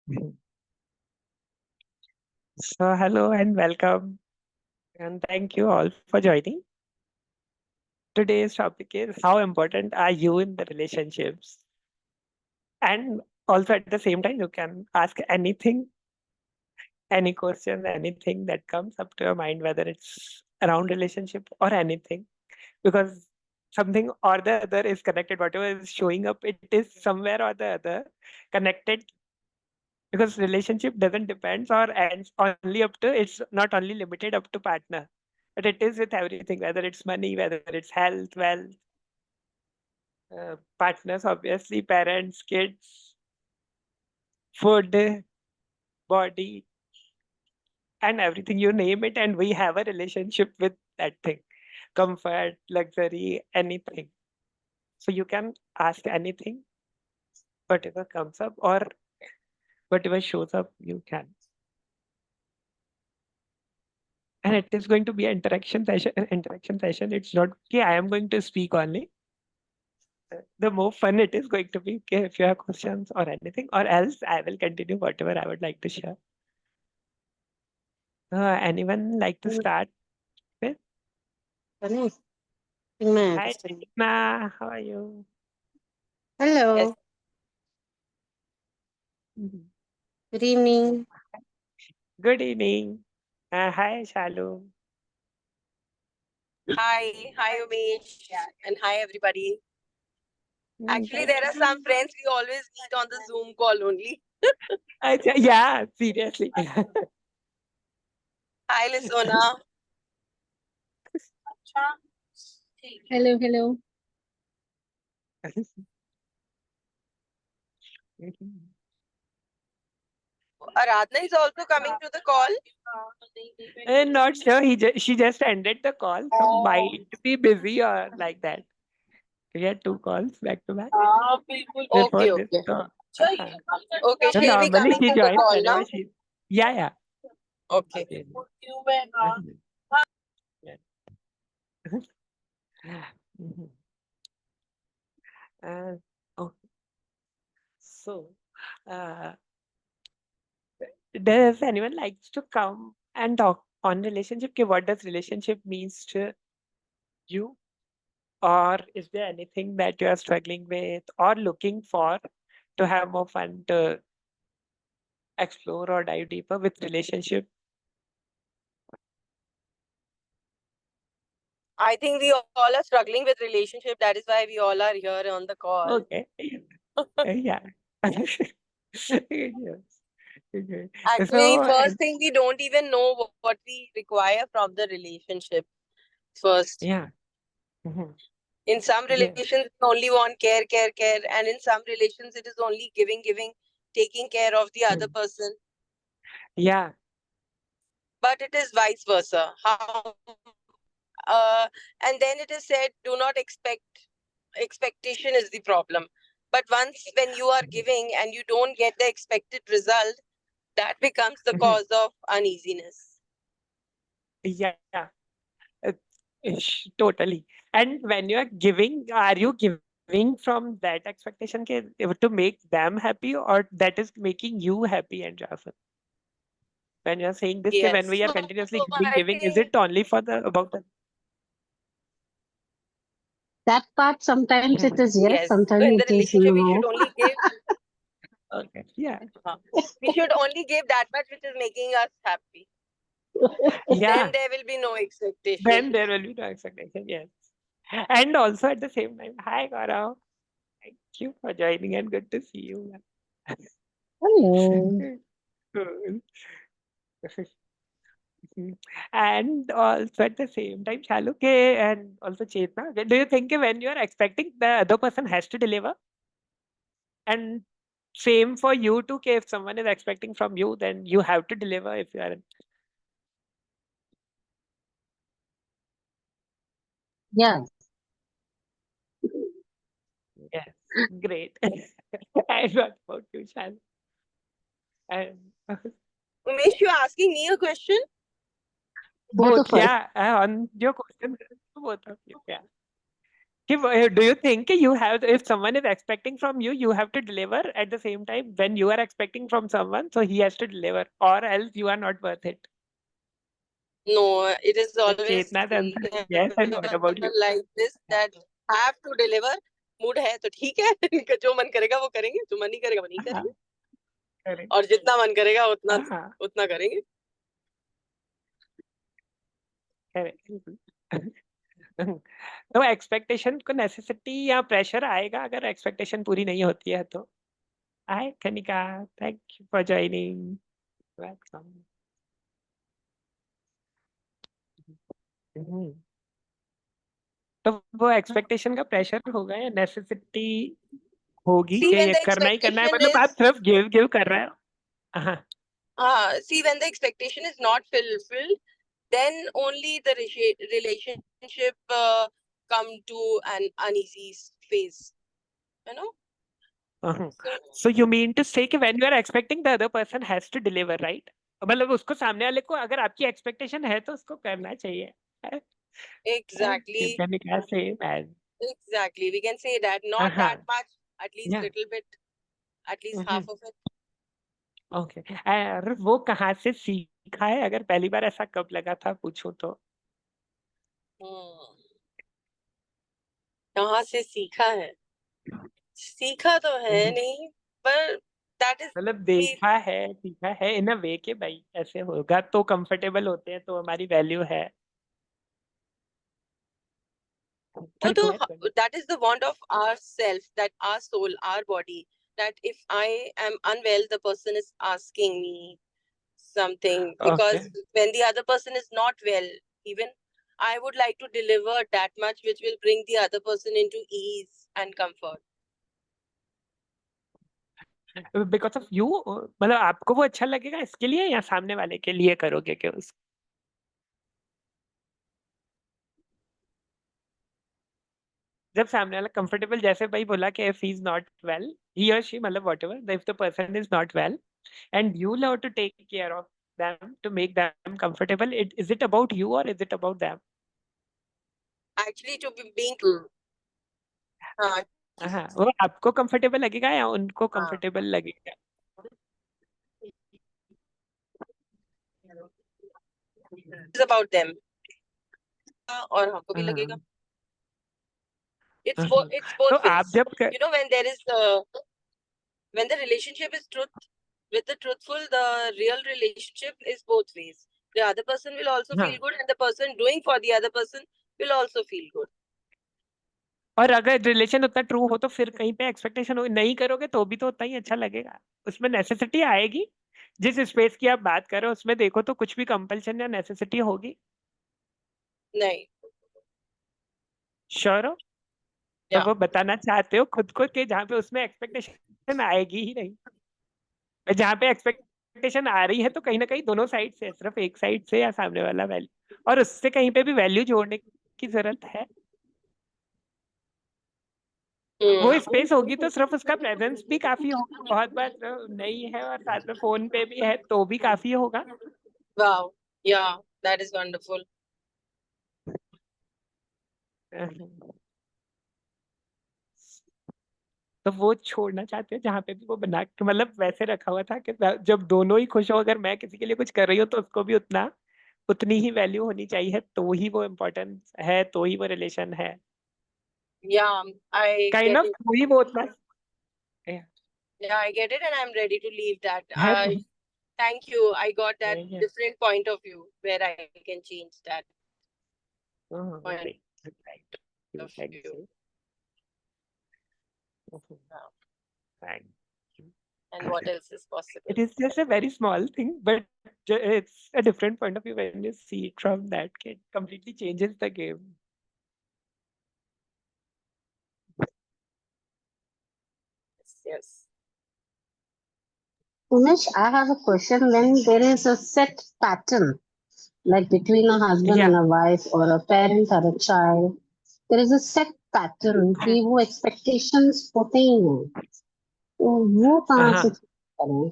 So, hello and welcome, and thank you all for joining. Today's topic is how important are you in the relationships? And also at the same time, you can ask anything, any question, anything that comes up to your mind, whether it's around relationship or anything, because something or the other is connected. Whatever is showing up, it is somewhere or the other connected because relationship doesn't depend or ends only up to it's not only limited up to partner, but it is with everything, whether it's money, whether it's health, wealth, partners, obviously parents, kids, food, body, and everything, you name it, and we have a relationship with that thing. Comfort, luxury, anything. So you can ask anything, whatever comes up or whatever shows up, you can. And it is going to be an interaction session. It's not okay, I am going to speak only. The more fun it is going to be. Okay, if you have questions or anything, or else I will continue whatever I would like to share. Anyone like to start with? Funny. मैं Hi, कुछ नहीं. Ma, how are you? Hello. Yes. Mhm. Good evening. Good evening. Hi, Shalu. Hi, Umesh, and hi, everybody. Actually, there are Thank some you. friends we always meet on the Zoom call only. Yeah, seriously. Hi, Lisona. Hello, hello. Aradhana is also coming to the call. Not sure. She just ended the call, so might be busy or like that. We had two calls back to back before Okay, this. okay. So, Okay, so she'll be normally coming she to the joins call whenever now. she. Yeah, yeah. Okay. Okay. Yeah. Mhm. Uh, oh, so, uh, does anyone likes to come and talk on relationship? Okay, what does relationship means to you? Or is there anything that you are struggling with or looking for to have more fun to explore or dive deeper with relationship? I think we all are struggling with relationship. That is why we all are here on the call. Okay. Yeah. Yes. Okay. Actually, So, first thing, we don't even know what we require from the relationship first. yeah. Mhm. In some Yeah. relations, we only want care, care, care. And in some relations, it is only giving, giving, taking care of the other Mm. person. Yeah. But it is vice versa. And then it is said, do not expect, expectation is the problem. But once when you are Mhm. giving and you don't get the expected result, that becomes the Mhm. cause of uneasiness. Yeah. Uh, Totally. And when you are giving, are you giving from that expectation to make them happy, or that is making you happy and joyful? When you're saying this, when Yes. we are So continuously giving, I giving, is think, it only for the about the That part sometimes it is yes, yes. So sometimes in the it is relationship, we should no. only give, okay? Yeah, we should only give that much which is making us happy. Then yeah. there will be no expectation. Then there will be no expectation. Yes, and also at the same time, hi Gaurav, thank you for joining and good to see you. Hello. Cool. And also at the same time, Shaluke and also Chetna, do you think when you are expecting the other person has to deliver? And same for you too, if someone is expecting from you, then you have to deliver if you are. Yeah. Yes, great. And what about you, Shal? And Umesh, you're asking me a question? Both both, of us. yeah. On your question, both of you, yeah. Do you think you have, if someone is expecting from you, you have to deliver at the same time when you are expecting from someone, so he has to deliver, or else you are not worth it? No, it is So always Chetna's answer is yes, and what about you? like this, that have to deliver. Mood है तो ठीक है, जो मन करेगा वो करेंगे, जो मन नहीं करेगा वो नहीं हाँ, करेंगे, correct. और जितना मन करेगा उतना हाँ, उतना करेंगे. correct. तो एक्सपेक्टेशन को नेसेसिटी या प्रेशर आएगा अगर एक्सपेक्टेशन पूरी नहीं होती है तो. Hi Kanika, thank you for joining, welcome. तो वो एक्सपेक्टेशन का प्रेशर होगा या नेसेसिटी होगी See, कि when ये the करना ही करना है, expectation मतलब आप is सिर्फ गिव कर रहे हो. हाँ. see, when the expectation is not fulfilled, then only the relationship come to an uneasy phase, you know. So you mean to say कि when you are expecting, the other person has to deliver, right? मतलब उसको सामने वाले को अगर आपकी expectation है तो उसको करना चाहिए. Exactly. You can say that. Exactly. We can say that, not that much, at least Yeah. little bit, at least half of it. Okay. और वो कहाँ से सीखा है, अगर पहली बार ऐसा कब लगा था पूछूं तो? कहाँ से सीखा है? सीखा तो है नहीं, पर that is मतलब देखा है, सीखा है इन अ वे के भाई ऐसे होगा तो कंफर्टेबल होते हैं तो हमारी वैल्यू है. No, that is the want of ourself, that our soul, our body, that if I am unwell, the person is asking me something, because when the other person is not well, even I would like to deliver that much which will bring the other person into ease and comfort. Because of you, मतलब आपको वो अच्छा लगेगा इसके लिए या सामने वाले के लिए करोगे कि उस जब सामने वाला कंफर्टेबल, जैसे भाई बोला कि if he is not well, he or she, मतलब whatever, if the person is not well and you love to take care of them to make them comfortable, is it about you or is it about them? Actually, to be being हाँ, वो आपको comfortable लगेगा या उनको comfortable लगेगा? It's about them, और हमको भी लगेगा. It's both तो ways. आप जब You know, when there is when the relationship is with the truthful, the real relationship is both ways. The other person will also feel good, and the person doing for the other person will also feel good. और अगर relation उतना true हो तो फिर कहीं पे expectation नहीं करोगे तो भी तो उतना ही अच्छा लगेगा. उसमें नेसेसिटी आएगी. जिस स्पेस की आप बात कर रहे हो उसमें देखो तो कुछ भी कंपल्शन या नेसेसिटी होगी? नहीं. श्योर हो? तो वो बताना चाहते हो खुद को कि जहाँ पे उसमें एक्सपेक्टेशन आएगी ही नहीं. जहाँ पे एक्सपेक्टेशन आ रही है तो कहीं ना कहीं दोनों साइड से, सिर्फ एक साइड से या सामने वाला वैल्यू, और उससे कहीं पे भी वैल्यू जोड़ने की जरूरत है. वो स्पेस होगी तो सिर्फ उसका प्रेजेंस भी काफी होगा. बहुत बार नहीं है और साथ में फोन पे भी है तो भी काफी होगा. Wow. Yeah, that is wonderful. तो वो छोड़ना चाहते हो जहाँ पे भी वो बना के, मतलब वैसे रखा हुआ था कि जब दोनों ही खुश हो, अगर मैं किसी के लिए कुछ कर रही हूँ तो उसको भी उतनी ही वैल्यू होनी चाहिए, तो ही वो इम्पोर्टेंस है, तो ही वो रिलेशन है. Yeah, I kind get of it. वही वो उतना. Yeah, I get it, and I'm ready to leave that. है. Thank you. I got that Yeah. different point of view where I can change that Oh, point right. of Thank view. you. Thank you. And what else is possible? It is just a very small thing, but it's a different point of view when you see it from that. It completely changes the game. Yes. Umesh, I have a question. When there is a set pattern, like between a husband and a wife or a parent or a child, there is a set pattern कि वो expectations होते ही हैं. तो वो कहाँ से करें?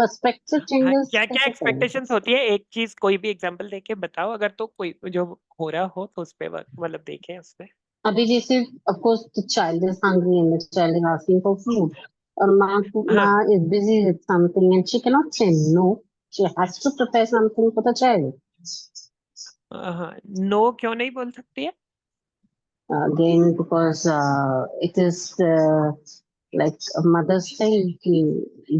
Perspective changes क्या क्या कैसे करें? एक्सपेक्टेशंस होती है, एक चीज कोई भी एग्जांपल देके बताओ, अगर तो कोई जो हो रहा हो तो उस पे मतलब देखें उसमें. अभी जैसे of course the child is hungry and the child is asking for food, और माँ is busy with something and she cannot say no. She has to prepare something for the child. No क्यों नहीं बोल सकती है? Again, because it is like a mother's thing कि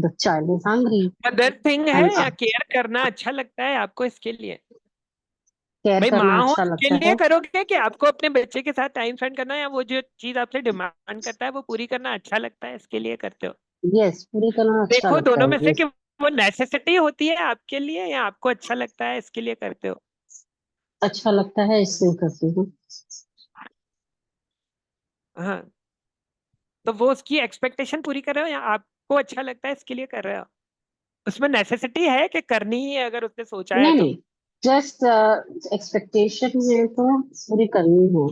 the child is hungry mother thing है and या care करना अच्छा लगता है आपको इसके लिए? केयर भाई करना माँ हो अच्छा इसके लगता लिए है। करोगे कि आपको अपने बच्चे के साथ टाइम स्पेंड करना है, या वो जो चीज आपसे डिमांड करता है वो पूरी करना अच्छा लगता है इसके लिए करते हो? यस, पूरी करना अच्छा देखो लगता दोनों है। में से यस, कि वो नेसेसिटी होती है आपके लिए या आपको अच्छा लगता है इसके लिए करते हो? अच्छा लगता है इसलिए करती हूँ। हाँ, तो वो उसकी एक्सपेक्टेशन पूरी कर रहे हो या आपको अच्छा लगता है इसके लिए कर रहे हो? उसमें नेसेसिटी है कि करनी ही है अगर उसने सोचा है नहीं तो? नहीं, जस्ट एक्सपेक्टेशन है तो पूरी करनी है।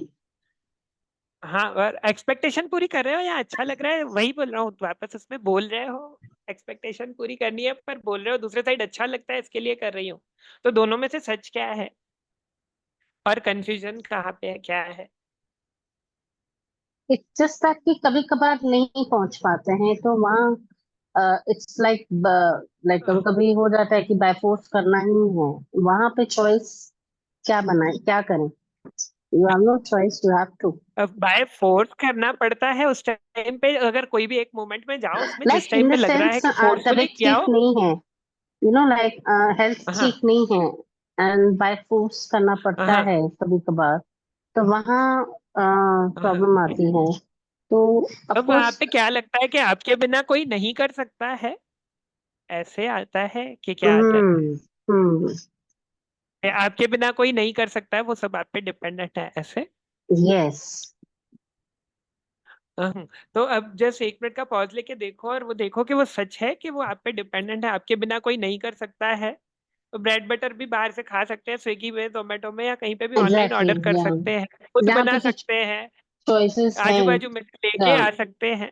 हाँ, और एक्सपेक्टेशन पूरी कर रहे हो या अच्छा लग रहा है, वही बोल रहा हूँ, वापस उसमें बोल रहे हो एक्सपेक्टेशन पूरी करनी है पर बोल रहे हो दूसरे साइड अच्छा लगता है इसके लिए कर रही हूँ, तो दोनों में से सच क्या है और कंफ्यूजन कहाँ पे है, क्या है? इट्स जस्ट दैट कि कभी कभार नहीं पहुंच पाते हैं तो वहाँ इट्स लाइक लाइक कभी कभी हो जाता है कि बाय फोर्स करना ही है। वहां पे चॉइस क्या बनाए, क्या करें? You have no choice, you have to. By force करना पड़ता है उस टाइम पे, अगर कोई भी एक मोमेंट में जाओ उसमें लाइक जिस इन टाइम द पे लग रहा है सेंस कि फोर्सफुली तबीयत किया ठीक हो। नहीं है, यू नो लाइक हेल्थ हाँ ठीक नहीं है एंड बाय फोर्स करना पड़ता हाँ है कभी कभार, तो वहाँ हाँ। प्रॉब्लम आती है। तो तो ऑफ वहां कोर्स पे क्या लगता है कि आपके बिना कोई नहीं कर सकता है, ऐसे आता है कि क्या आता है? हम्म, आपके बिना कोई नहीं कर सकता है, वो सब आप पे डिपेंडेंट है, ऐसे? यस। हाँ, तो अब जस्ट एक मिनट का पॉज लेके देखो और वो देखो कि वो सच है कि वो आप पे डिपेंडेंट है, आपके बिना कोई नहीं कर सकता है। तो ब्रेड बटर भी बाहर से खा सकते हैं, स्विगी में, जोमेटो में, या कहीं पे भी ऑनलाइन एग्जैक्टली, ऑर्डर कर या सकते हैं, खुद यहाँ बना पे कुछ सकते हैं, चॉइसेस आजू हैं। बाजू में से लेके आ सकते हैं।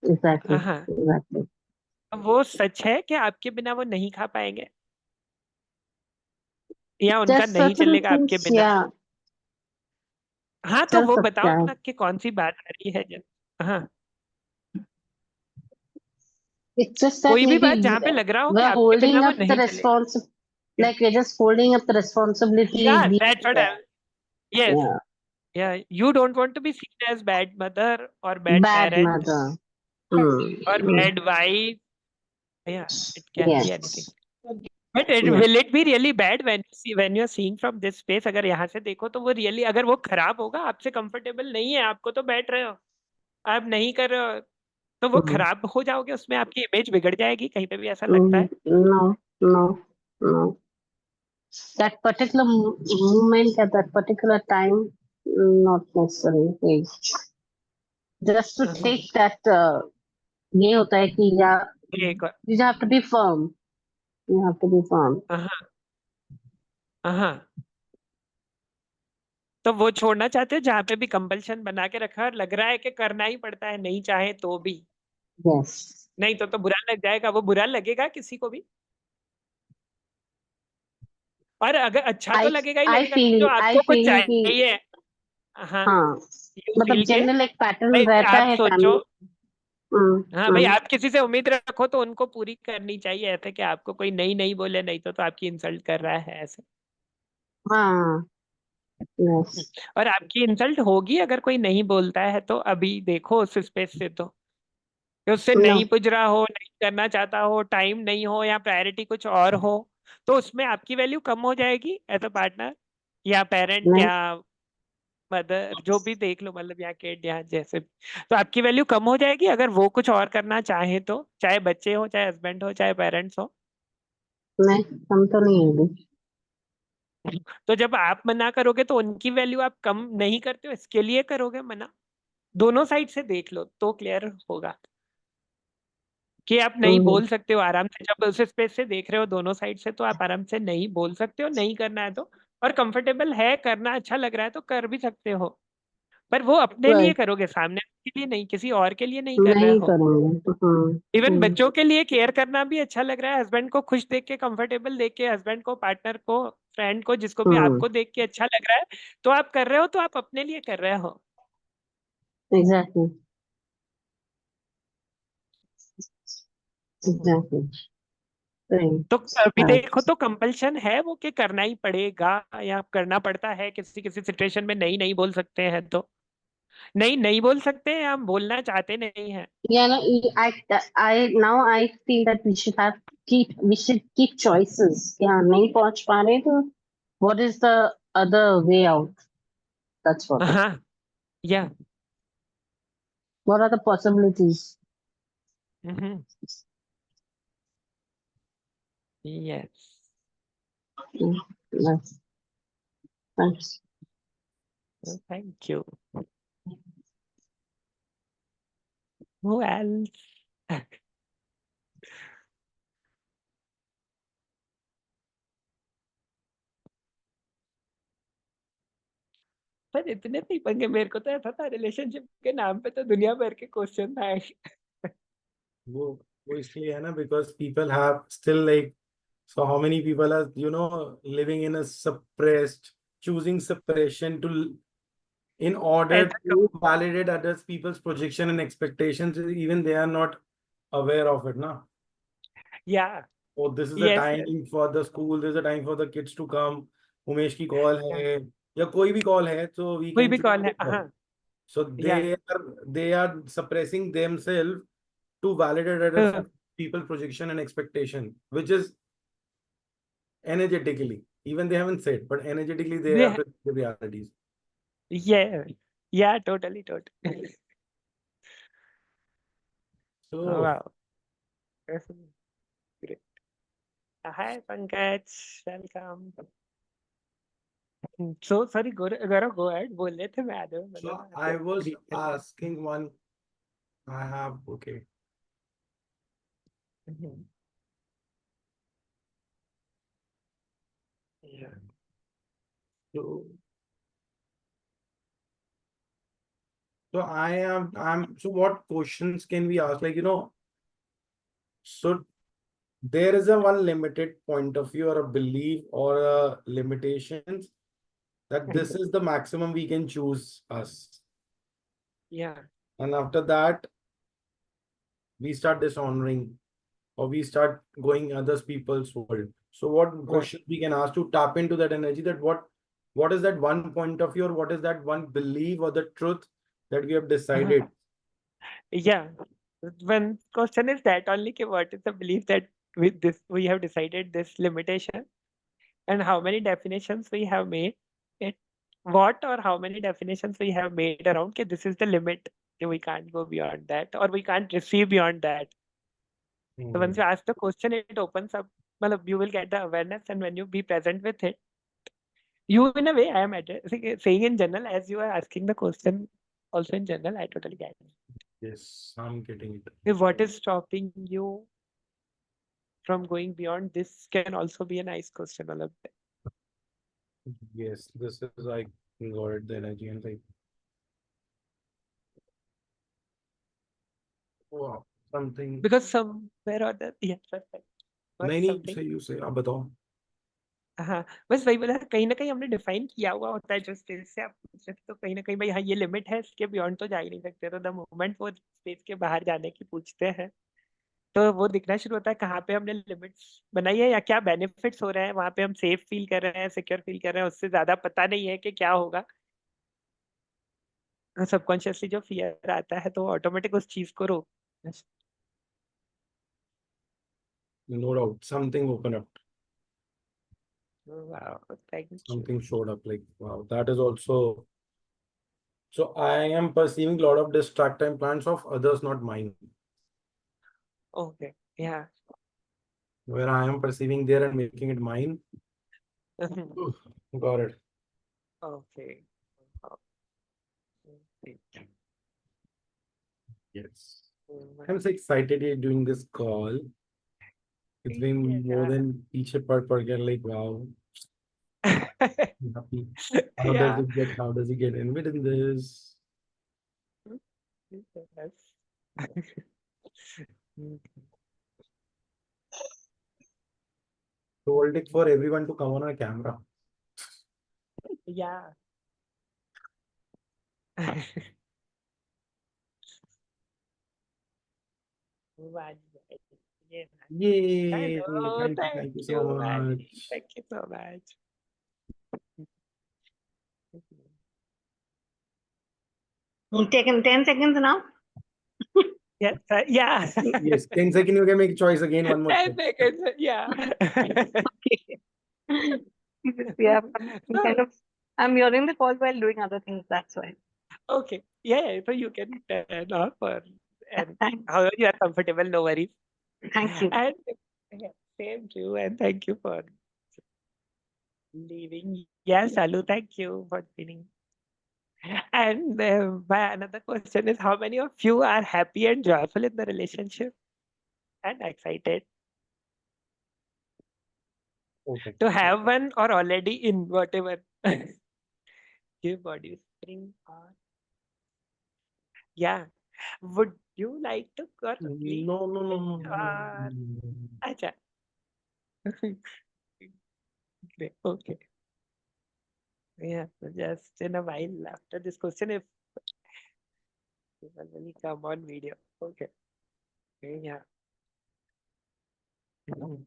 एग्जैक्टली, हाँ, एग्जैक्टली। तो वो सच है कि आपके बिना वो नहीं खा पाएंगे या उनका जस्ट नहीं सर्टेन चलेगा आपके थिंग्स, बिना? या हाँ, तो चल वो सकता बताओ है। ना कि कौन सी बात आ रही है हाँ, It's just that कोई भी maybe बात जहाँ पे लग रहा हो कि we're आपके बिना holding वो up the नहीं चलेगा। like we're just holding up the responsibility Yeah, being that's what there. I, yes. Yeah, Yeah, you don't want to be seen as bad mother or bad bad parent mother. or Hmm. bad wife. Yeah, it can be anything. Yes. But Yeah. will it be really bad when you see when you're seeing from this space? अगर यहाँ से देखो तो वो really, अगर वो खराब होगा, आपसे कंफर्टेबल नहीं है, आपको तो बैठ रहे हो, आप नहीं कर रहे हो, तो वो Hmm. खराब हो जाओगे, उसमें आपकी इमेज बिगड़ जाएगी, कहीं पे भी ऐसा लगता है? No, no, no. That particular moment at that particular time, not necessary. Hey, just to हाँ, take that, ये होता है कि या एक और, you have to be firm. You have to be firm. हाँ हाँ। तो वो छोड़ना चाहते हो जहाँ पे भी कंपल्शन बना के रखा है और लग रहा है कि करना ही पड़ता है नहीं चाहे तो भी? Yes. नहीं तो बुरा लग जाएगा, वो बुरा लगेगा किसी को भी, और अगर अच्छा तो I लगेगा ही I लगेगा कि जो I आपको कुछ feel कि चाहिए। हाँ, हाँ, यू मतलब फील के जनरल एक पैटर्न भाई रहता आप है सोचो, फैमिली। हम्म, हाँ भाई, हम्म, आप किसी से उम्मीद रखो तो उनको पूरी करनी चाहिए, ऐसे कि आपको कोई नहीं नहीं बोले, नहीं तो आपकी इंसल्ट कर रहा है ऐसे। हाँ, यस, और आपकी इंसल्ट होगी अगर कोई नहीं बोलता है, तो अभी देखो उस स्पेस से, तो कि उससे नो, नहीं पुज रहा हो, नहीं करना चाहता हो, टाइम नहीं हो, या प्रायोरिटी कुछ और हो, तो उसमें आपकी वैल्यू कम हो जाएगी एज अ पार्टनर या पेरेंट नहीं, या मदर, जो भी देख लो, मतलब या किड या जैसे भी। तो आपकी वैल्यू कम हो जाएगी अगर वो कुछ और करना चाहे, तो चाहे बच्चे हो, चाहे हस्बैंड हो, चाहे पेरेंट्स हो। नहीं, हम तो नहीं है अभी। तो जब आप मना करोगे तो उनकी वैल्यू आप कम नहीं करते हो, इसके लिए करोगे मना? दोनों साइड से देख लो तो क्लियर होगा कि आप नहीं हम्म, बोल सकते हो आराम से, जब उस स्पेस से देख रहे हो दोनों साइड से, तो आप आराम से नहीं बोल सकते हो, नहीं करना है तो, और कंफर्टेबल है करना, अच्छा लग रहा है तो कर भी सकते हो, पर वो अपने लिए राइट, करोगे, सामने के लिए नहीं, किसी और के लिए नहीं कर रहे नहीं हो। करूँगा। इवन बच्चों के लिए केयर करना भी अच्छा लग रहा है, हस्बैंड को खुश देख के, कंफर्टेबल देख के, हस्बैंड को, पार्टनर को, फ्रेंड को, जिसको भी हम्म, आपको देख के अच्छा लग रहा है, तो आप कर रहे हो, तो आप अपने लिए कर रहे हो। Exactly. Exactly. Right. तो अभी Correct. देखो तो कंपल्शन है वो कि करना ही पड़ेगा या करना पड़ता है, किसी किसी सिचुएशन में नहीं नहीं बोल सकते हैं तो नहीं नहीं बोल सकते हैं, हम बोलना चाहते नहीं हैं. Yeah, no, now I feel that we should keep choices. Yeah, नहीं पहुंच पा रहे तो what is the other way out? That's what. हाँ, या What are the possibilities? Yes. Yes. Thanks. Thank you. Who else? पर इतने नहीं पंगे, मेरे को तो ऐसा था रिलेशनशिप के नाम पे तो दुनिया भर के क्वेश्चन आए. वो इसलिए है ना, because people have still like, so how many people are, you know, living in a suppressed, choosing suppression in order ऐसा to validate others people's projection and expectations, even they are not aware of it, na? या Oh, this is a yes time for the school, this is a time for the kids to come. Umesh की call है या कोई भी call है, so we कोई can भी call choose है. it. हाँ, So या they are suppressing themselves to validate others people projection and expectation, which is energetically, even they haven't said, but energetically they have the realities. या totally totally. So wow, great. Hi Pankaj, welcome. So sorry, Gaurav go ahead, बोल रहे थे मैं आधे में so मतलब I आपको was greet कर रहा asking one, I have, okay. था. Yeah. So so what questions can we ask? Like, you know, so there is a one limited point of view or a belief or a limitations that this is the maximum we can choose us. Yeah. And after that, we start dishonoring or we start going others people's world. So what Right. question we can ask to tap into that energy, that what is that one point of view or what is that one belief or the truth that we have decided? Yeah. One question is that only, what is the belief that with this we have decided this limitation, and how many definitions we have made it, what or how many definitions we have made around this is the limit, we can't go beyond that or we can't receive beyond that. So once you ask the question, it opens up, well, you will get the awareness, and when you be present with it, you in a way, I am saying in general, as you are asking the question also in general, I totally get it. Yes, I'm getting it. If what is stopping you from going beyond this can also be a nice question. Yes, this is like got it, the energy and like wow, something. Because somewhere or the perfect. नहीं सही उसे आप बताओ. हाँ, बस वही बोला, कहीं ना कहीं हमने डिफाइन किया हुआ होता है जो स्पेस से आप पूछ रहे थे, तो कहीं ना कहीं भाई हाँ ये लिमिट है, इसके बियॉन्ड तो जा ही नहीं सकते. तो द मोमेंट वो स्पेस के बाहर जाने की पूछते हैं, तो वो दिखना शुरू होता है कहाँ पे हमने लिमिट्स बनाई है या क्या बेनिफिट्स हो रहे हैं, वहां पे हम सेफ फील कर रहे हैं, सिक्योर फील कर रहे हैं, उससे ज्यादा पता नहीं है कि क्या होगा. सबकॉन्शियसली जो फियर आता है तो ऑटोमेटिक उस चीज को रोक. No doubt, something opened up, Wow, thank you. something showed up. Like wow, that is also. So I am perceiving a lot of distracting plans of others, not mine. Okay, yeah. Where I am perceiving there and making it mine. Got it. Okay. Yes. I'm so excited you're doing this call. It's been more than each part per get like wow. Happy. How Yeah. does it get involved in this? Yes. Told it for everyone to come on a camera. Yeah. One minute. Yeah. Yay! Hello, Thank you so Annie. much. Thank you so much. Taken 10 seconds now. Yes, yeah. Yes, 10 seconds, you can make choice again, one more 10 time. seconds, yeah. Yeah, I'm kind of, I'm hearing the call while doing other things. That's why. Okay. Yeah, so you can turn off and Thanks. however you are comfortable, no worries. Thank you. And yeah, same to you, and thank you for leaving. Yes, Alu, thank you for joining. And my another question is, how many of you are happy and joyful in the relationship and excited Okay. to have one or already in whatever your body is spring on? Yeah. Would you like to go quickly? No. Acha. Great. Okay. Yeah. So just in a while after this question, if people will come on video. Okay. Yeah. Mhm.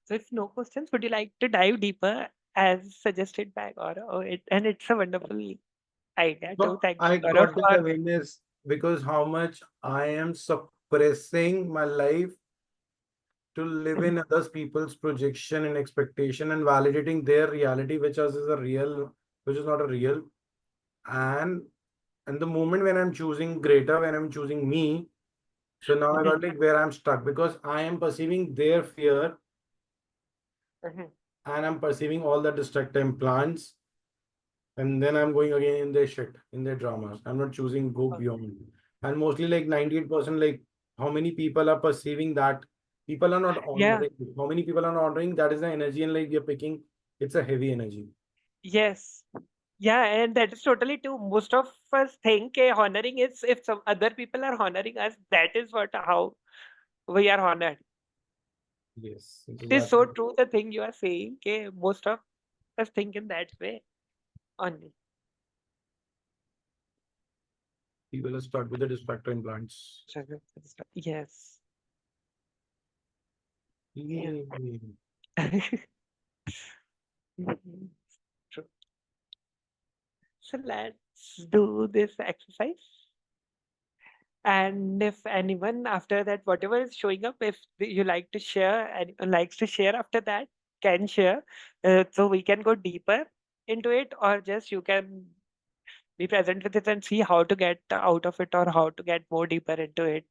So if no questions, would you like to dive deeper as suggested by Gaurav? And it's a wonderful idea too. No, Thank I you, Gaurav, got this for awareness because how much I am suppressing my life to live in others people's projection and expectation and validating their reality, which is a real, which is not a real. And and the moment when I'm choosing greater, when I'm choosing me, so now I got like where I'm stuck because I am perceiving their fear Mhm. and I'm perceiving all the destructive implants. And then I'm going again in their shit, in their dramas. I'm not choosing go beyond. And mostly like 98%, like how many people are perceiving that people are not Yeah. honoring. How many people are not honoring? That is the energy, and like you're picking, it's a heavy energy. Yes. Yeah, and that is totally true. Most of us think honoring is if some other people are honoring us, that is what how we are honored. Yes, It is so true the thing you are saying. Most of us think in that way only. people are stuck with the distractor implants. Yes. Yeah. Yay. Mhm. True. So let's do this exercise. And if anyone after that, whatever is showing up, if you like to share, anyone likes to share after that, can share. So we can go deeper into it, or just you can be present with it and see how to get out of it or how to get more deeper into it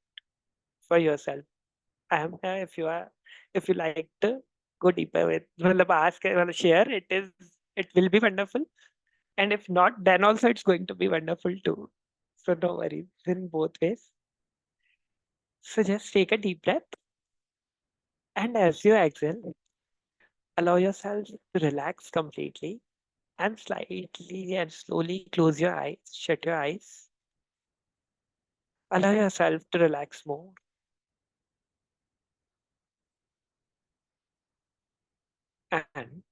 for yourself. I am here if you like to go deeper with, मतलब ask, share, it will be wonderful. And if not, then also it's going to be wonderful too. So no worries in both ways. So just take a deep breath, and as you exhale, allow yourself to relax completely and slightly and slowly close your eyes, shut your eyes. Allow yourself to relax more. And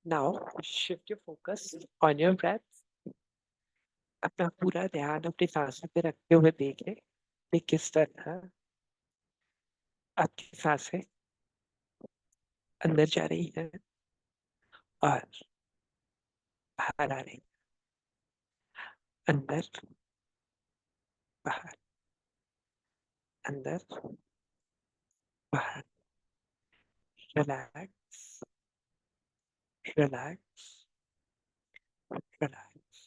now shift your focus on your breath. अपना पूरा ध्यान अपनी सांसों पे रखते हुए देखें कि किस तरह आपकी सांसें अंदर जा रही है और बाहर आ रही है। अंदर बाहर, अंदर बाहर। Relax, relax, relax.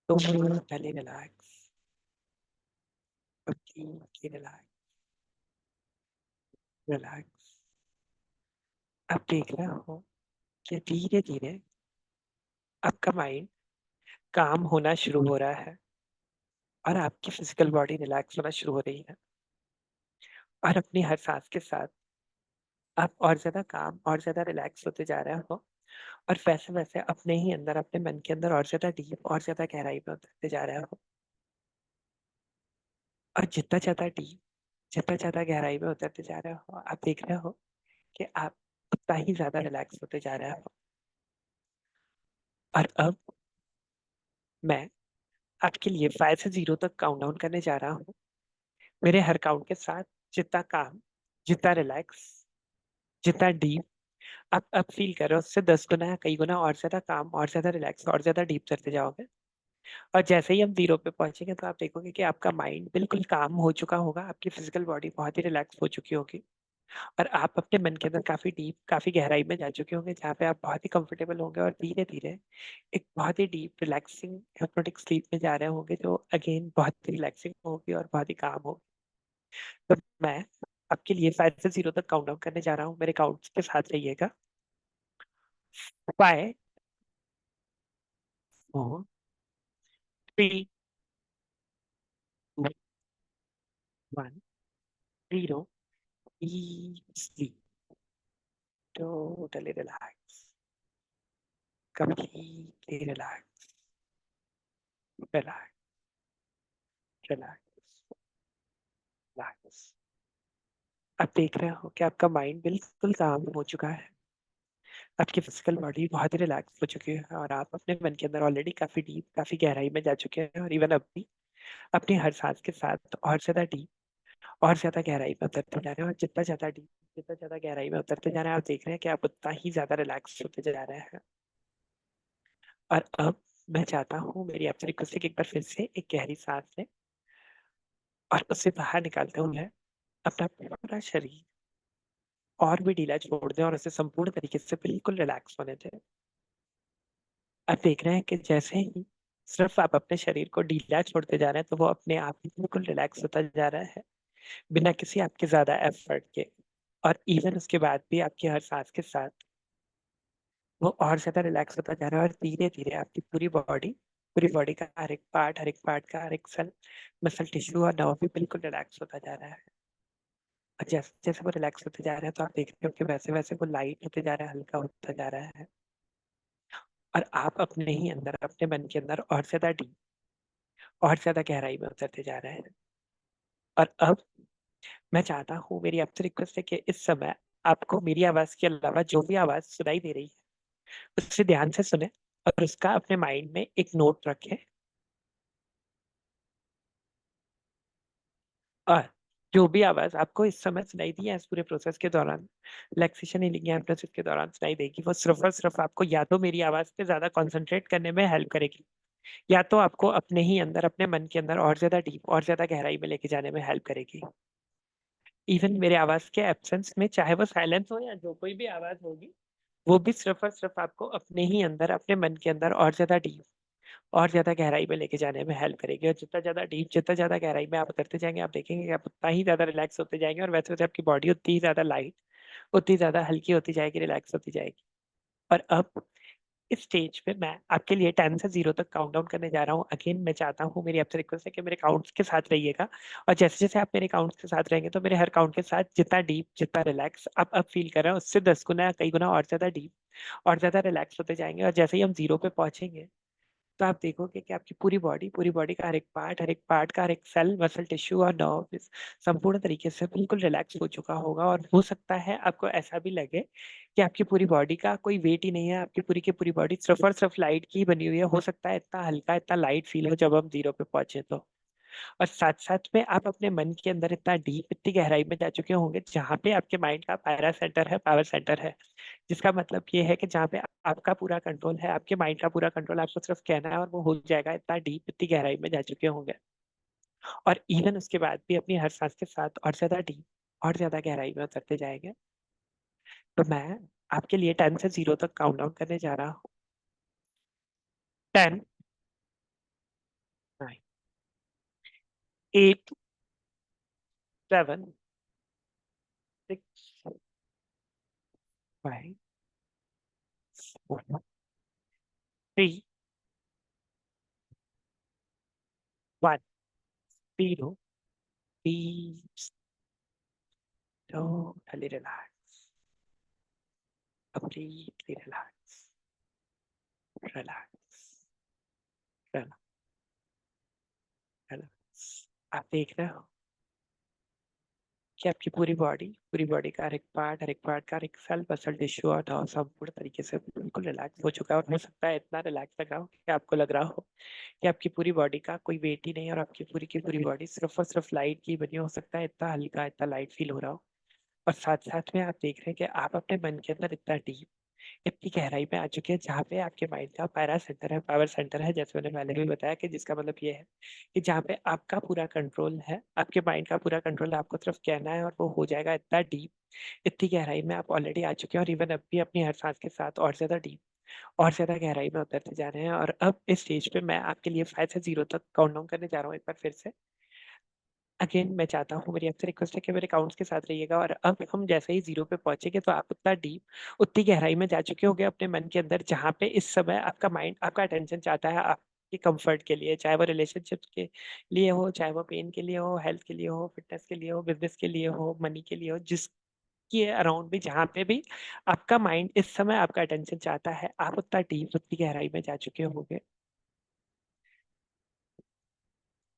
Totally relax, completely relax, relax. अब देख रहे हो कि धीरे धीरे आपका माइंड काम होना शुरू हो रहा है और आपकी फिजिकल बॉडी रिलैक्स होना शुरू हो रही है। और अपनी हर सांस के साथ आप और ज़्यादा काम और ज़्यादा रिलैक्स होते जा रहे हो और वैसे-वैसे अपने ही अंदर, अपने मन के अंदर और ज़्यादा डीप और ज़्यादा गहराई में उतरते जा रहे हो। और जितना ज़्यादा डीप, जितना ज़्यादा गहराई में उतरते जा रहे हो, आप देख रहे हो कि आप उतना ही ज़्यादा रिलैक्स होते जा रहे हो। और अब मैं आपके लिए 5 से 0 तक काउंट डाउन करने जा रहा हूँ। मेरे हर काउंट के साथ जितना काम, जितना रिलैक्स, जितना डीप आप अब फील कर रहे हो, उससे 10 गुना या कई गुना और ज्यादा काम, और ज्यादा रिलैक्स, और ज्यादा डीप करते जाओगे। और जैसे ही हम 0 पे पहुंचेंगे तो आप देखोगे कि आपका माइंड बिल्कुल काम हो चुका होगा, आपकी फिजिकल बॉडी बहुत ही रिलैक्स हो चुकी होगी, और आप अपने मन के अंदर काफी डीप, काफी गहराई में जा चुके होंगे, जहाँ पे आप बहुत ही कंफर्टेबल होंगे और धीरे धीरे एक बहुत ही डीप रिलैक्सिंग हिप्नोटिक स्लीप में जा रहे होंगे, जो अगेन बहुत ही रिलैक्सिंग होगी और बहुत ही काम होगी। तो मैं आपके लिए 5 से 0 तक काउंट डाउन करने जा रहा हूँ, मेरे काउंट्स के साथ रहिएगा। 5 4 3 2 1 0 easy, totally relax, completely relax, relax, relax, relax। आप देख रहे हो कि आपका माइंड बिल्कुल काम हो चुका है, आपकी फिजिकल बॉडी बहुत ही रिलैक्स हो चुकी है, और आप अपने मन के अंदर ऑलरेडी काफी डीप, काफी गहराई में जा चुके हैं, और इवन अभी अपनी हर सांस के साथ और ज्यादा डीप, और ज्यादा गहराई में उतरते जा रहे हैं, और जितना ज्यादा डीप, जितना ज्यादा गहराई में उतरते जा रहे हैं, आप देख रहे हैं कि आप उतना ही ज्यादा रिलैक्स होते जा रहे हैं। और अब मैं चाहता हूँ, मेरी आपसे रिक्वेस्ट है कि एक बार फिर से एक गहरी सांस लें, और उससे बाहर निकालते हुए अपना पूरा शरीर और भी ढीला छोड़ दें, और उसे संपूर्ण तरीके से बिल्कुल रिलैक्स होने दें। आप देख रहे हैं कि जैसे ही सिर्फ आप अपने शरीर को ढीला छोड़ते जा रहे हैं, तो वो अपने आप ही बिल्कुल रिलैक्स होता जा रहा है, बिना किसी आपके ज्यादा एफर्ट के। और इवन उसके बाद भी आपकी हर सांस के साथ वो और ज्यादा रिलैक्स होता जा रहा है, और धीरे धीरे आपकी पूरी बॉडी का हर एक पार्ट का हर एक सेल, मसल टिश्यू और नर्व भी बिल्कुल रिलैक्स होता जा रहा है। और जैसे जैसे वो रिलैक्स होते जा रहे हैं, तो आप देख रहे हो कि वैसे वैसे वो लाइट होते जा रहा है, हल्का होता जा रहा है, और आप अपने ही अंदर, अपने मन के अंदर और ज्यादा डीप, और ज्यादा गहराई में उतरते जा रहे हैं। और अब मैं चाहता हूँ, मेरी आपसे रिक्वेस्ट है कि इस समय आपको मेरी आवाज के अलावा जो भी आवाज सुनाई दे रही है, उसे ध्यान से सुने, और उसका अपने माइंड में एक नोट रखें। और जो भी आवाज आपको इस समय सुनाई दी है इस पूरे प्रोसेस के दौरान, रिलैक्सेशन हीलिंग या हिप्नोसिस के दौरान सुनाई देगी, वो सिर्फ और सिर्फ आपको या तो मेरी आवाज पे ज्यादा कंसंट्रेट करने में हेल्प करेगी, या तो आपको अपने ही अंदर, अपने मन के अंदर और ज्यादा डीप, और ज्यादा गहराई में लेके जाने में हेल्प करेगी। इवन मेरे आवाज के एब्सेंस में, चाहे वो साइलेंस हो या जो कोई भी आवाज होगी, वो भी सिर्फ और सिर्फ आपको अपने ही अंदर, अपने मन के अंदर और ज्यादा डीप, और ज्यादा गहराई में लेके जाने में हेल्प करेगी। और जितना ज्यादा डीप, जितना ज्यादा गहराई में आप उतरते जाएंगे, आप देखेंगे कि आप उतना ही ज्यादा रिलैक्स होते जाएंगे, और वैसे वैसे आपकी बॉडी उतनी ही ज्यादा लाइट, उतनी ज्यादा हल्की होती जाएगी, रिलैक्स होती जाएगी। और अब इस स्टेज पे मैं आपके लिए 10 से 0 तक काउंट डाउन करने जा रहा हूँ। अगेन मैं चाहता हूँ, मेरी आपसे रिक्वेस्ट है कि मेरे काउंट्स के साथ रहिएगा, और जैसे जैसे आप मेरे काउंट्स के साथ रहेंगे, तो मेरे हर काउंट के साथ जितना डीप, जितना रिलैक्स आप अब फील कर रहे हैं, उससे 10 गुना या कई गुना और ज्यादा डीप, और ज्यादा रिलैक्स होते जाएंगे। और जैसे ही हम 0 पे पहुंचेंगे, तो आप देखोगे कि आपकी पूरी बॉडी का हर एक पार्ट का हर एक सेल, मसल टिश्यू और नर्व इस संपूर्ण तरीके से बिल्कुल रिलैक्स हो चुका होगा। और हो सकता है आपको ऐसा भी लगे कि आपकी पूरी बॉडी का कोई वेट ही नहीं है, आपकी पूरी की पूरी बॉडी सिर्फ और सिर्फ लाइट की ही बनी हुई है। हो सकता है इतना हल्का, इतना लाइट फील हो जब हम 0 पे पहुंचे तो। और साथ साथ में आप अपने मन के अंदर इतना डीप, इतनी गहराई में जा चुके होंगे, जहाँ पे आपके माइंड का पायरा सेंटर है, पावर सेंटर है, जिसका मतलब ये है कि जहाँ पे आपका पूरा कंट्रोल है, आपके माइंड का पूरा कंट्रोल, आपको सिर्फ कहना है और वो हो जाएगा। इतना डीप, इतनी गहराई में जा चुके होंगे, और इवन उसके बाद भी अपनी हर सांस के साथ और ज्यादा डीप, और ज्यादा गहराई में उतरते जाएंगे। तो मैं आपके लिए 10 से 0 तक काउंट डाउन करने जा रहा हूँ। 10 9 8 7 6 5 4 3 1 0 peace, totally relax, completely relax, relax, relax, relax। आप देख रहे हो कि आपकी पूरी बॉडी का हर एक पार्ट का हर एक सेल मसल टिश्यू और नर्व संपूर्ण तरीके से बिल्कुल रिलैक्स हो चुका है, और हो सकता है इतना रिलैक्स लग रहा हो कि आपको लग रहा हो कि आपकी पूरी बॉडी का कोई वेट ही नहीं है और आपकी पूरी की पूरी बॉडी सिर्फ और सिर्फ लाइट की बनी हो सकता है, इतना हल्का इतना लाइट फील हो रहा हो। और साथ साथ में आप देख रहे हैं कि आप अपने मन के अंदर इतना डीप इतनी गहराई में आ चुके हैं जहाँ पे आपके माइंड का पैरा सेंटर है, पावर सेंटर है, जैसे मैंने पहले भी बताया कि जिसका मतलब ये है कि जहाँ पे आपका पूरा कंट्रोल है, आपके माइंड का पूरा कंट्रोल है, आपको सिर्फ कहना है और वो हो जाएगा। इतना डीप इतनी गहराई में आप ऑलरेडी आ चुके हैं, और इवन अब भी अपनी हर सांस के साथ और ज्यादा डीप और ज्यादा गहराई में उतरते जा रहे हैं। और अब इस स्टेज पे मैं आपके लिए 5 से 0 तक काउंट डाउन करने जा रहा हूँ एक बार फिर से। अगेन मैं चाहता हूँ, मेरी आपसे रिक्वेस्ट है कि मेरे काउंट्स के साथ रहिएगा, और अब हम जैसे ही 0 पे पहुंचेंगे तो आप उतना डीप उतनी गहराई में जा चुके होंगे अपने मन के अंदर, जहाँ पे इस समय आपका माइंड आपका अटेंशन चाहता है आपके कंफर्ट के लिए, चाहे वो रिलेशनशिप्स के लिए हो, चाहे वो पेन के लिए हो, हेल्थ के लिए हो, फिटनेस के लिए हो, बिजनेस के लिए हो, मनी के लिए हो, जिसके अराउंड भी जहाँ पे भी आपका माइंड इस समय आपका अटेंशन चाहता है, आप उतना डीप उतनी गहराई में जा चुके होंगे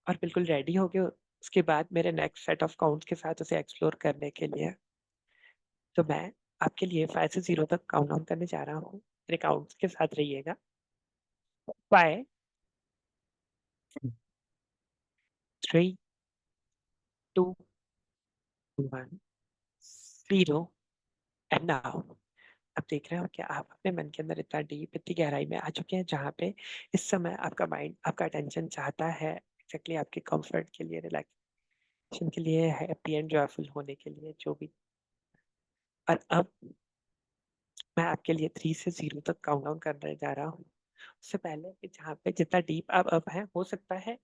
और बिल्कुल रेडी हो गए उसके बाद मेरे नेक्स्ट सेट ऑफ काउंट्स के साथ उसे एक्सप्लोर करने के लिए। तो मैं आपके लिए 5 से 0 तक काउंट डाउन करने जा रहा हूँ, मेरे काउंट्स के साथ रहिएगा। 5, 3, 2, 1, 0 एंड नाउ। आप देख रहे हो कि आप अपने मन के अंदर इतना डीप इतनी गहराई में आ चुके हैं जहाँ पे इस समय आपका माइंड आपका अटेंशन चाहता है एक्जेक्टली आपके कंफर्ट के लिए, रिलैक्सेशन के लिए, हैप्पी एंड जॉयफुल होने के लिए, जो भी। और अब मैं आपके लिए 3 से 0 तक काउंट डाउन करने जा रहा हूँ। उससे पहले कि जहाँ पे जितना डीप आप अब हैं, हो सकता है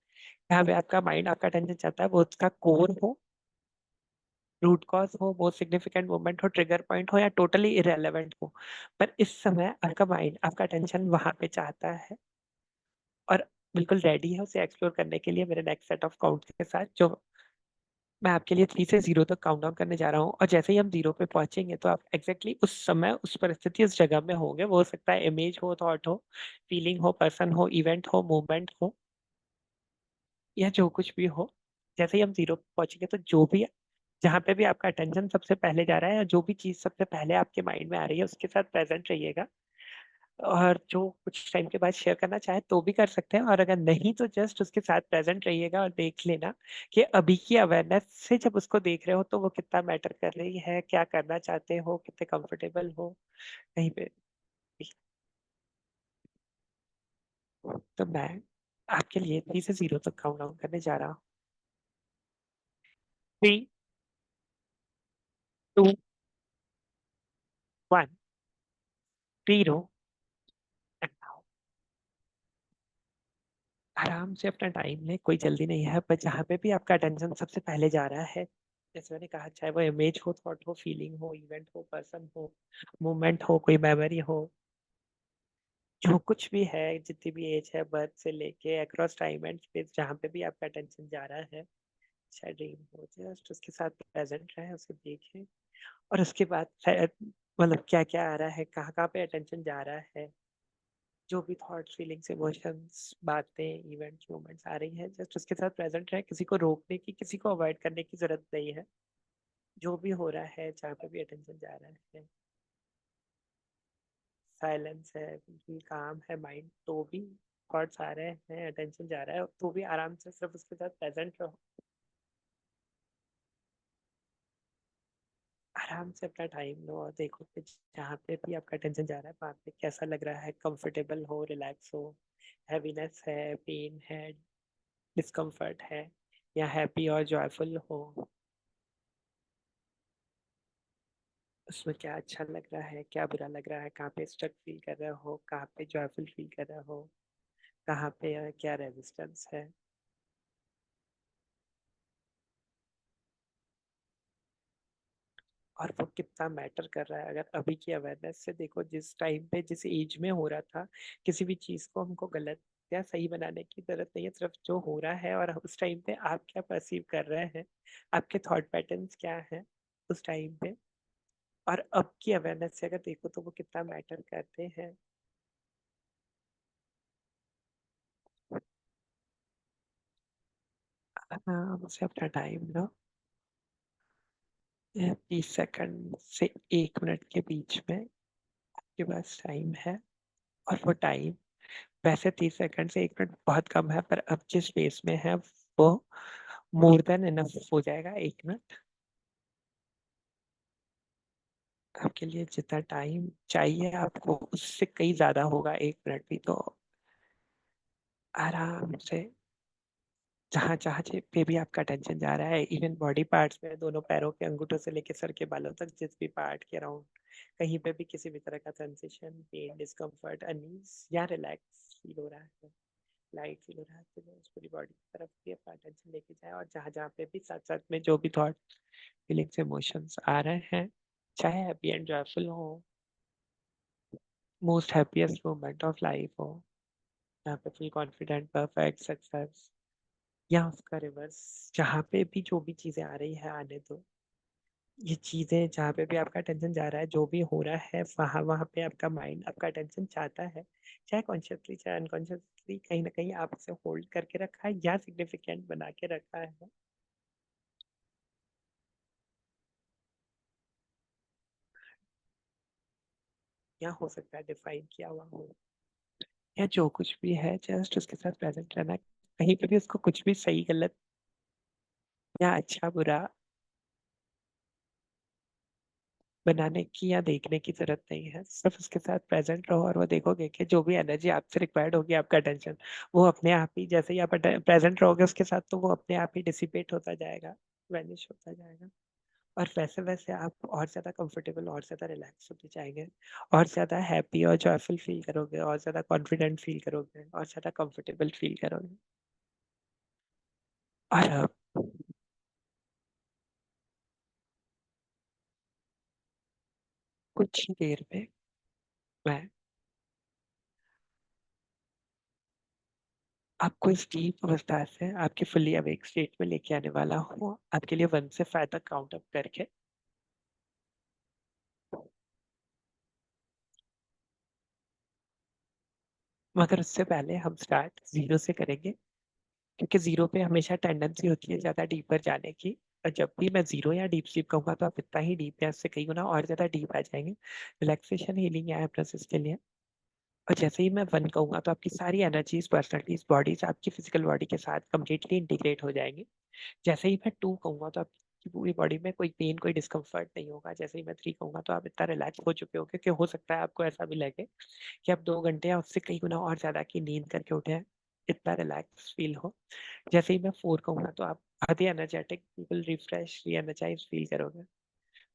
जहाँ पे आपका माइंड आपका अटेंशन चाहता है वो उसका कोर हो, रूट कॉज हो, बहुत सिग्निफिकेंट मोमेंट हो, ट्रिगर पॉइंट हो, या टोटली इरेलेवेंट हो, पर इस समय आपका माइंड आपका अटेंशन वहां पे चाहता है और बिल्कुल रेडी है उसे एक्सप्लोर करने के लिए मेरे नेक्स्ट सेट ऑफ काउंट के साथ, जो मैं आपके लिए 3 से 0 तक काउंट डाउन करने जा रहा हूँ। और जैसे ही हम 0 पे पहुंचेंगे तो आप एग्जैक्टली उस समय उस परिस्थिति उस जगह में होंगे। वो हो सकता है इमेज हो, थॉट हो, फीलिंग हो, पर्सन हो, इवेंट हो, मूवमेंट हो, या जो कुछ भी हो। जैसे ही हम 0 पे पहुंचेंगे तो जो भी जहाँ पे भी आपका अटेंशन सबसे पहले जा रहा है या जो भी चीज सबसे पहले आपके माइंड में आ रही है उसके साथ प्रेजेंट रहिएगा। और जो कुछ टाइम के बाद शेयर करना चाहे तो भी कर सकते हैं, और अगर नहीं तो जस्ट उसके साथ प्रेजेंट रहिएगा और देख लेना कि अभी की अवेयरनेस से जब उसको देख रहे हो तो वो कितना मैटर कर रही है, क्या करना चाहते हो, कितने कंफर्टेबल हो कहीं पे भी। तो मैं आपके लिए 3 से 0 तक काउंट डाउन करने जा रहा हूँ। 3, 2, 1, 0 एंड नाउ। आराम से अपना टाइम लें, कोई जल्दी नहीं है, पर जहाँ पे भी आपका अटेंशन सबसे पहले जा रहा है, जैसे मैंने कहा, चाहे वो इमेज हो, थॉट हो, फीलिंग हो, इवेंट हो, पर्सन हो, मूवमेंट हो, कोई मेमोरी हो, जो कुछ भी है, जितनी भी एज है बर्थ से लेके अक्रॉस टाइम एंड स्पेस, जहाँ पे भी आपका अटेंशन जा रहा है, चाहे ड्रीम हो, जस्ट उसके साथ प्रेजेंट रहे, उसे देखें। और उसके बाद मतलब क्या क्या आ रहा है, कहाँ कहाँ पे अटेंशन जा रहा है, जो भी थॉट्स, फीलिंग्स, इमोशंस, बातें, इवेंट्स, मोमेंट्स आ रही हैं, जस्ट उसके साथ प्रेजेंट रहे। किसी को रोकने की, किसी को अवॉइड करने की जरूरत नहीं है। जो भी हो रहा है, जहाँ पे भी अटेंशन जा रहा है, साइलेंस है, बिल्कुल काम है माइंड, तो भी थॉट्स आ रहे हैं, अटेंशन जा रहा है, तो भी आराम से सिर्फ उसके साथ प्रेजेंट रहो। आराम से अपना टाइम लो और देखो कि जहाँ पे भी आपका टेंशन जा रहा है वहाँ पे कैसा लग रहा है, कंफर्टेबल हो, रिलैक्स हो, हैवीनेस है, पेन है, डिस्कम्फर्ट है, या हैप्पी और जॉयफुल हो। उसमें क्या अच्छा लग रहा है, क्या बुरा लग रहा है, कहाँ पे स्ट्रक फील कर रहे हो, कहाँ पे जॉयफुल फील कर रहे हो, कहाँ पे क्या रेजिस्टेंस है। और वो कितना मैटर कर रहा है, अगर अभी की अवेयरनेस से देखो, जिस टाइम पे जिस एज में हो रहा था, किसी भी चीज को हमको गलत या सही बनाने की जरूरत नहीं है, सिर्फ जो हो रहा है और उस टाइम पे आप क्या परसीव कर रहे हैं, आपके थॉट पैटर्न्स क्या हैं उस टाइम पे, और अब की अवेयरनेस से अगर देखो तो वो कितना मैटर करते हैं। हाँ, मुझे अपना टाइम लो। 30 सेकंड से 1 मिनट के बीच में आपके पास टाइम है, और वो टाइम वैसे 30 सेकंड से 1 मिनट बहुत कम है, पर अब जिस पेस में है वो मोर देन इनफ हो जाएगा 1 मिनट। आपके लिए जितना टाइम चाहिए आपको उससे कहीं ज्यादा होगा 1 मिनट भी, तो आराम से जहाँ जहाँ पे भी आपका अटेंशन जा रहा है, इवन बॉडी पार्ट्स में, दोनों पैरों के अंगूठों से लेकर सर के बालों तक, जिस भी पार्ट के अराउंड कहीं पे भी किसी भी तरह का सेंसेशन, पेन, डिस्कम्फर्ट, अनईज या रिलैक्स फील हो रहा है, लाइट फील हो रहा है, तो उस पूरी बॉडी की तरफ भी अपना अटेंशन लेके जाए, और जहाँ जहाँ पे भी साथ साथ में जो भी थॉट, फीलिंग्स, इमोशंस आ रहे हैं, चाहे हैप्पी एंड जॉयफुल हो, most happiest moment of life हो, यहाँ पे फुल कॉन्फिडेंट, परफेक्ट, सक्सेस, या उसका रिवर्स, जहाँ पे भी जो भी चीजें आ रही है आने दो। ये चीजें जहाँ पे भी आपका टेंशन जा रहा है, जो भी हो रहा है, वहाँ वहाँ पे आपका माइंड आपका टेंशन चाहता है, चाहे कॉन्शियसली चाहे अनकॉन्शियसली, कहीं ना कहीं आपसे होल्ड करके रखा है या सिग्निफिकेंट बना के रखा है। या हो सकता है डिफाइन किया हुआ हो, या जो कुछ भी है जस्ट उसके साथ प्रेजेंट रहना। कहीं पे भी उसको कुछ भी सही गलत या अच्छा बुरा बनाने की या देखने की जरूरत नहीं है, सिर्फ उसके साथ प्रेजेंट रहो, और वो देखोगे कि जो भी एनर्जी आपसे रिक्वायर्ड होगी, आपका अटेंशन, वो अपने आप ही, जैसे ही आप प्रेजेंट रहोगे उसके साथ, तो वो अपने आप ही डिसिपेट होता जाएगा, वैनिश होता जाएगा, और वैसे वैसे आप और ज्यादा कंफर्टेबल, और ज्यादा रिलैक्स होते जाएंगे, और ज्यादा हैप्पी और जॉयफुल फील करोगे, और ज्यादा कॉन्फिडेंट फील करोगे, और ज्यादा कंफर्टेबल फील करोगे। और अब कुछ ही देर में मैं आपको इस डीप अवस्था से आपके फुली अवेक स्टेट में लेके आने वाला हूँ, आपके लिए 1 से 5 तक काउंट अप करके। मगर उससे पहले हम स्टार्ट 0 से करेंगे, क्योंकि 0 पे हमेशा टेंडेंसी होती है ज्यादा डीपर जाने की, और जब भी मैं 0 या डीप स्लीप कहूंगा तो आप इतना ही डीप या इससे कई गुना और ज्यादा डीप आ जाएंगे, रिलैक्सेशन, हीलिंग या हिप्नोसिस के लिए। और जैसे ही मैं 1 कहूंगा तो आपकी सारी एनर्जीज, पर्सनलिटीज, बॉडीज आपकी फिजिकल बॉडी के साथ कंप्लीटली इंटीग्रेट हो जाएंगी। जैसे ही मैं 2 कहूंगा तो आपकी पूरी बॉडी में कोई पेन, कोई डिस्कम्फर्ट नहीं होगा। जैसे ही मैं 3 कहूंगा तो आप इतना रिलैक्स हो चुके होगे कि हो सकता है आपको ऐसा भी लगे कि आप 2 घंटे या उससे कई गुना और ज्यादा की नींद करके उठे हैं, इतना रिलैक्स फील हो। जैसे ही मैं 4 कहूंगा तो आप बहुत ही एनर्जेटिक, बिल्कुल रिफ्रेश, री एनर्जाइज फील करोगे।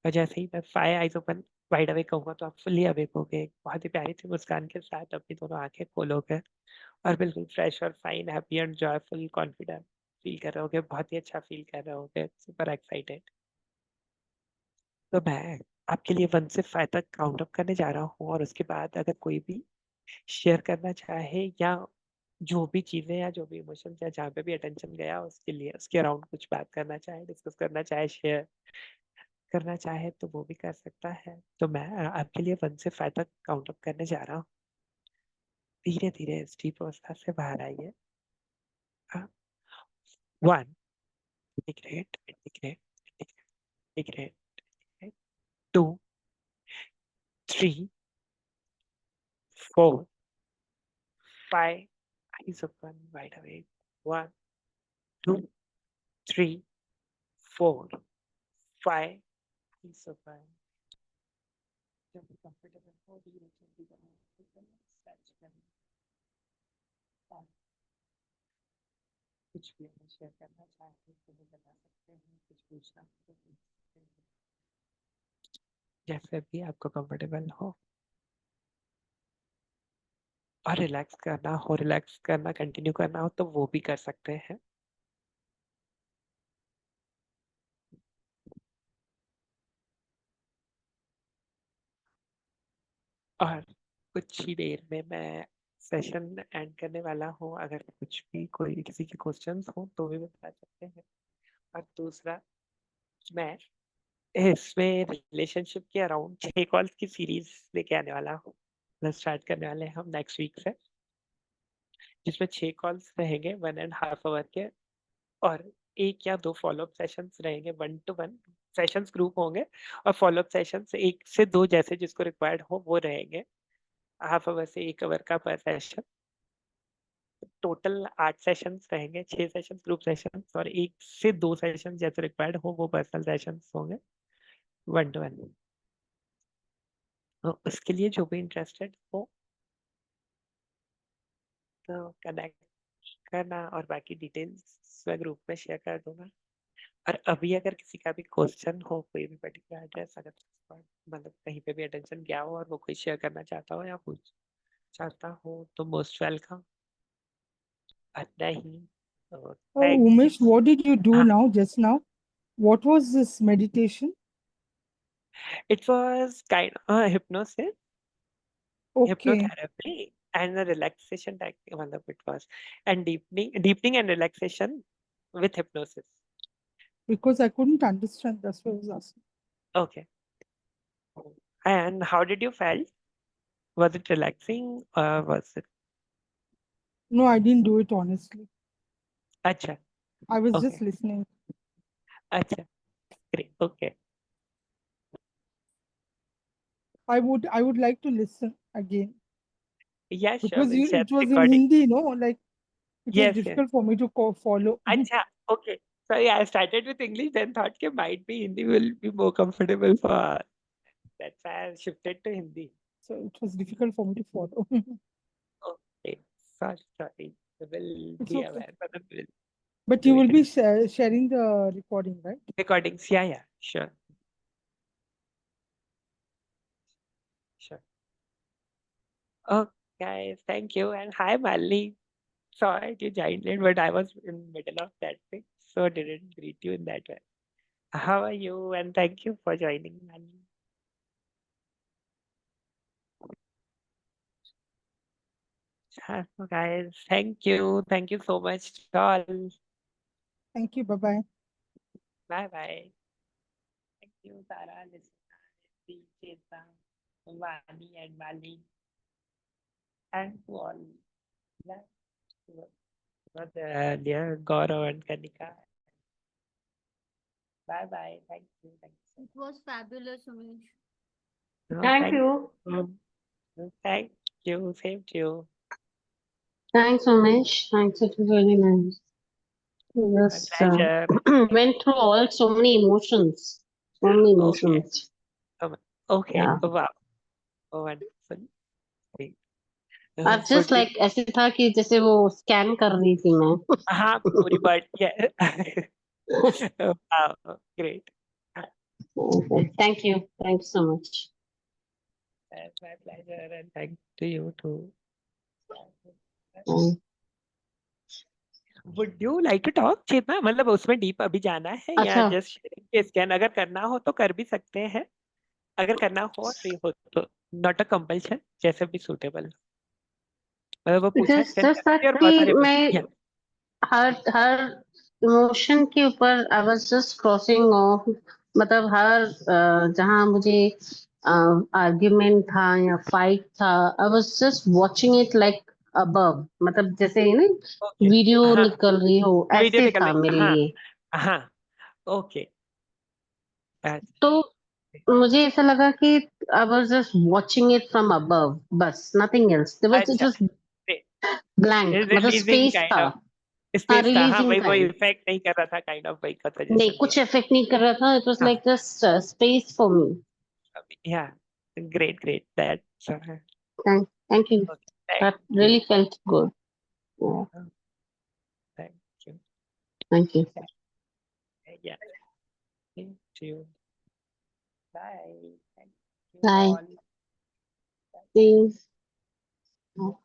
और जैसे ही मैं 5 आइज ओपन, वाइड अवेक कहूंगा तो आप फुली अवेक होगे, बहुत ही प्यारी सी मुस्कान के साथ अपनी दोनों आंखें खोलोगे, और बिल्कुल फ्रेश और fine, happy and joyful, confident feel कर रहे होगे, बहुत ही अच्छा फील कर रहे होगे, सुपर एक्साइटेड। तो मैं आपके लिए 1 से 5 तक काउंट अप करने जा रहा हूँ, और उसके बाद अगर कोई भी शेयर करना चाहे, या जो भी चीजें या जो भी इमोशंस या जहाँ पे भी अटेंशन गया उसके लिए, उसके अराउंड कुछ बात करना चाहे, डिस्कस करना चाहे, शेयर करना चाहे, तो वो भी कर सकता है। तो मैं आपके लिए 1 से 5 तक काउंट अप करने जा रहा हूँ। धीरे धीरे इस डीप अवस्था से बाहर आइए। 1, integrate, integrate, integrate, integrate. 2, 3, 4, 5, eyes open, wide awake. 1, 2, 3, 4, 5, eyes open. जब कंफर्टेबल हो, धीरे जल्दी करना, स्ट्रेच करना, कुछ भी हमें शेयर करना चाहे तो भी बता सकते हैं, कुछ पूछना हो तो पूछ सकते हैं, जैसे भी आपको कंफर्टेबल हो। और रिलैक्स करना हो, रिलैक्स करना कंटिन्यू करना हो तो वो भी कर सकते हैं। और कुछ ही देर में मैं सेशन एंड करने वाला हूँ। अगर कुछ भी कोई किसी के क्वेश्चंस हो तो भी बता सकते हैं। और दूसरा, मैं इसमें रिलेशनशिप के अराउंड 6 कॉल्स की सीरीज लेके आने वाला हूँ, स्टार्ट करने वाले हैं हम नेक्स्ट वीक से, जिसमें 6 कॉल्स रहेंगे 1.5 आवर के, और 1 या 2 फॉलोअप सेशंस रहेंगे 1 to 1, सेशंस ग्रुप होंगे और फॉलोअप सेशंस 1 से 2 जैसे जिसको रिक्वायर्ड हो वो रहेंगे। हाफ आवर से 1 आवर का पर सेशन। टोटल 8 सेशंस रहेंगे, 6 सेशंस ग्रुप सेशंस और 1 से 2 सेशंस जैसे रिक्वायर्ड हो वो पर्सनल सेशंस होंगे 1 to 1। तो उसके लिए जो भी इंटरेस्टेड हो तो कनेक्ट करना और बाकी डिटेल्स मैं ग्रुप में शेयर कर दूंगा। और अभी अगर किसी का भी क्वेश्चन हो, कोई भी पर्टिकुलर एड्रेस अगर मतलब कहीं पे भी अटेंशन गया हो और वो कोई शेयर करना चाहता हो या कुछ चाहता हो तो मोस्ट वेलकम। नहीं तो Oh, thank you. Umesh, what did you do हाँ, now, just now? What was this meditation? it was kind of hypnosis, Okay, hypnotherapy and a relaxation technique मतलब it was and deepening and relaxation with hypnosis. because I couldn't understand. That's what I was asking. Okay. And how did you felt? Was it relaxing or was it No, I didn't do it honestly. अच्छा I was Okay. just listening. अच्छा great okay I would like to listen again yeah sure because we'll share it the was in recording. Hindi, no? Like it was Yes, yes. difficult for me to follow. अच्छा okay sorry I started with English then thought ke might be Hindi will be more comfortable for that's why I shifted to Hindi. So it was difficult for me to follow. Okay sorry we'll It's be okay. aware but we'll But do you will it be in sharing the recording, right? recordings yeah sure okay guys thank you and hi Malini. Sorry you joined late but I was in middle of that thing so didn't greet you in that way. How are you and thank you for joining Malini. Guys thank you so much to all. Thank you. Bye bye. Bye bye. Thank you, Sarah, Lisa, Cheta, Vani, and Mali, and to all. Yeah, dear Gaurav and Kanika. Bye bye. Thank you. It was fabulous, Umesh. No, Thank you. Thank you. Same to you. Thanks, Umesh. Thanks, it was really nice. My Just pleasure. went through so many emotions. So many Okay. emotions. Okay. Yeah. Wow. Oh, wonderful. Great. अब So just like ऐसे था कि जैसे वो scan कर रही थी मैं. हाँ पूरी बात yeah. Wow. Great. Okay. Thank you. Thanks so much. That's my pleasure and thank to you too. Mm. Would you like to talk चेतना मतलब उसमें डीप अभी जाना है या अच्छा. जस्ट शेयरिंग स्कैन अगर करना हो तो कर भी सकते हैं अगर करना हो और फ्री हो तो नॉट अ कंपल्शन जैसे भी सूटेबल मतलब वो पूछा Just that और बहुत कि सारे मैं हर इमोशन के ऊपर I was just crossing of. मतलब हर जहाँ मुझे आर्ग्यूमेंट था या फाइट था I was just watching it like above. मतलब जैसे ना वीडियो हाँ निकल रही हो वीडियो ऐसे निकल था मेरे हाँ लिए. हाँ ओके तो मुझे ऐसा लगा कि I was just watching it from above. बस नथिंग एल्स. देयर वाज अच्छा जस्ट ब्लैंक. मतलब रिलीजिंग स्पेस काइंड था. ऑफ हाँ, स्पेस था हाँ रिलीजिंग वही वो काइंड. इफेक्ट नहीं कर रहा था काइंड ऑफ वही का नहीं, सजेशन कुछ इफेक्ट नहीं कर रहा था. इट वाज हाँ like just space for me. yeah great that's Thank you. thank That you really felt good. Yeah, thank you thank you. yeah thank you bye thank you Bye. all See you.